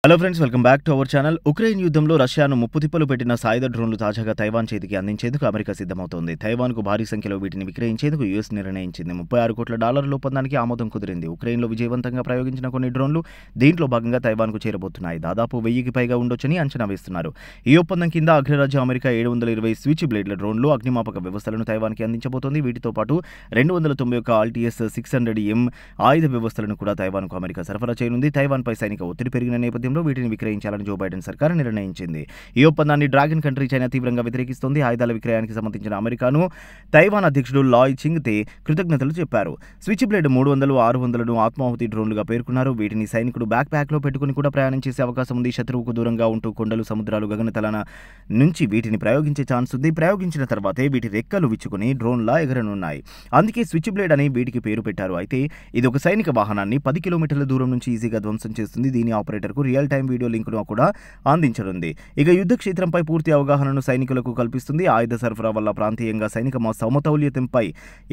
Hello friends, welcome back to our channel. Ukraine యుద్ధంలో రష్యాను ముప్పుతిప్పలు పెట్టిన సాయుధ డ్రోన్లు తాజాగా తైవాన్ చేతికి అందించేందుకు అమెరికా సిద్ధమవుతోంది. తైవాన్కు భారీ సంఖ్యలో వీటిని విక్రయించేందుకు యూఎస్ నిర్ణయించింది. $36 కోట్ల ఒప్పందానికి ఆమోదం కుదిరింది. ఉక్రెయిన్లో విజయవంతంగా ప్రయోగించిన కొన్ని డ్రోన్లు దీంట్లో భాగంగా తైవాన్కు చేరబోతున్నాయి. దాదాపు 1000కి పైగా ఉండొచ్చని అంచనా వేస్తున్నారు. ఈ ఒప్పందం కింద అగ్రరాజ్యం అమెరికా 720 స్విచ్ బ్లేడ్ల డ్రోన్లు, అగ్నిమాపక వ్యవస్థలను తైవాన్కి అందించబోతోంది. వీటితో పాటు 291 ఆల్టీఎస్ 600M ఆయుధ వ్యవస్థలను కూడా తైవాన్కు అమెరికా సరఫరా చేయనుంది. తైవాన్పై సైనిక ఒత్తిడి పెరిగిన నేపథ్యంలో వీటిని విక్రయించాలని జో బైడెన్ సర్కార్ నిర్ణయించింది. ఈ ఒప్పందాన్ని డ్రాగన్ కంట్రీ చైనా తీవ్రంగా వ్యతిరేకిస్తోంది. ఆయుధాల విక్రయానికి సంబంధించిన అమెరికాను తైవాన్ అధ్యక్షుడు లాయ్ చింగ్ తే కృతజ్ఞతలు చెప్పారు. స్విచ్ బ్లేడ్ 300, 600ను ఆత్మాహుతి డ్రోన్లుగా పేర్కొన్నారు. వీటిని సైనికుడు బ్యాక్ ప్యాక్లో పెట్టుకుని కూడా ప్రయాణం చేసే అవకాశం ఉంది. శత్రువుకు దూరంగా ఉంటూ కొండలు, సముద్రాలు, గగనతలాన నుంచి వీటిని ప్రయోగించే ఛాన్స్ ఉంది. ప్రయోగించిన తర్వాతే వీటి రెక్కలు విచ్చుకుని డ్రోన్లా ఎగరనున్నాయి. అందుకే స్విచ్ బ్లేడ్ అని వీటికి పేరు పెట్టారు. అయితే ఇది ఒక సైనిక వాహనాన్ని 10 కిలోమీటర్ల దూరం నుంచి ఈజీగా ధ్వంసం చేస్తుంది. దీని ఆపరేటర్కు రియల్ టైం వీడియో లింకును కూడా అందించనుంది. ఇక యుద్ధ క్షేత్రంపై పూర్తి అవగాహనను సైనికులకు కల్పిస్తుంది. ఆయుధ సరఫరా వల్ల ప్రాంతీయంగా సైనిక సమతౌల్యతంపై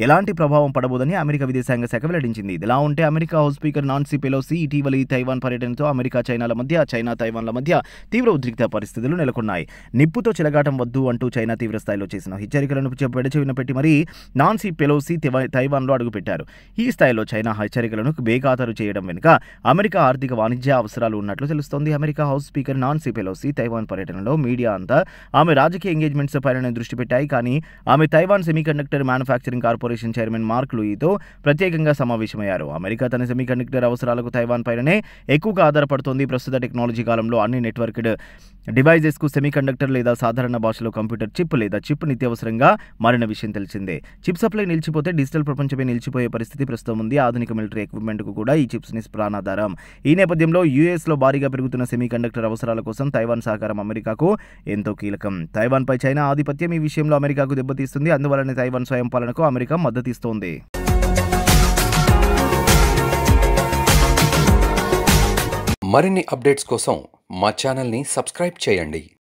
ఎలాంటి ప్రభావం పడబోదని అమెరికా విదేశాంగ శాఖ వెల్లడించింది. ఇదిలా ఉంటే America house speaker Nancy Pelosi ఇటీవలి తైవాన్ పర్యటనతో అమెరికా చైనాల మధ్య, చైనా తైవాన్ల మధ్య తీవ్ర ఉద్రిక్త పరిస్థితులు నెలకొన్నాయి. నిప్పుతో చెలగాటం వద్దు అంటూ చైనా తీవ్ర స్థాయిలో చేసిన హెచ్చరికలను పెడచెవిన పెట్టి మరీ నాన్సీ పెలోసి తైవాన్లో అడుగుపెట్టారు. ఈ స్థాయిలో చైనా హెచ్చరికలను బేఖాతరు చేయడం వెనుక అమెరికా ఆర్థిక, వాణిజ్య అవసరాలు ఉన్నట్లు తెలుస్తోంది. America house speaker Nancy Pelosi Taiwan పర్యటనలో మీడియా అంతా ఆమె రాజకీయ ఎంగేజ్మెంట్స్ పైన దృష్టి పెట్టాయి. కానీ ఆమె Taiwan semiconductor manufacturing corporation chairman Mark లూయితో ప్రత్యేకంగా సమావేశమయ్యారు. అమెరికా తన సెమీకండక్టర్ అవసరాలకు తైవాన్ పైననే ఎక్కువగా ఆధారపడుతోంది. ప్రస్తుత టెక్నాలజీ కాలంలో అన్ని నెట్వర్క్డ్ డివైజెస్కు సెమీకండక్టర్ లేదా సాధారణ భాషలో కంప్యూటర్ చిప్ లేదా చిప్ నిత్యవసరంగా మారిన విషయం తెలిసిందే. చిప్ సప్లై నిలిచిపోతే డిజిటల్ ప్రపంచమే నిలిచిపోయే పరిస్థితి ప్రస్తుతం ఉంది. ఆధునిక మిలిటరీ ఎక్విప్మెంట్కు కూడా ఈ చిప్స్ ప్రాణాధారం. ఈ నేపథ్యంలో యూఎస్లో భారీగా పెరుగుతున్న సెమీకండక్టర్ అవసరాల కోసం తైవాన్ సహకారం అమెరికాకు ఎంతో కీలకం. తైవాన్పై చైనా ఆధిపత్యం ఈ విషయంలో అమెరికాకు దెబ్బతీస్తుంది. అందువల్లనే తైవాన్ స్వయం పాలనకు అమెరికా మద్దతిస్తోంది. మరిన్ని అప్డేట్స్ కోసం మా ఛానల్ని సబ్స్క్రైబ్ చేయండి.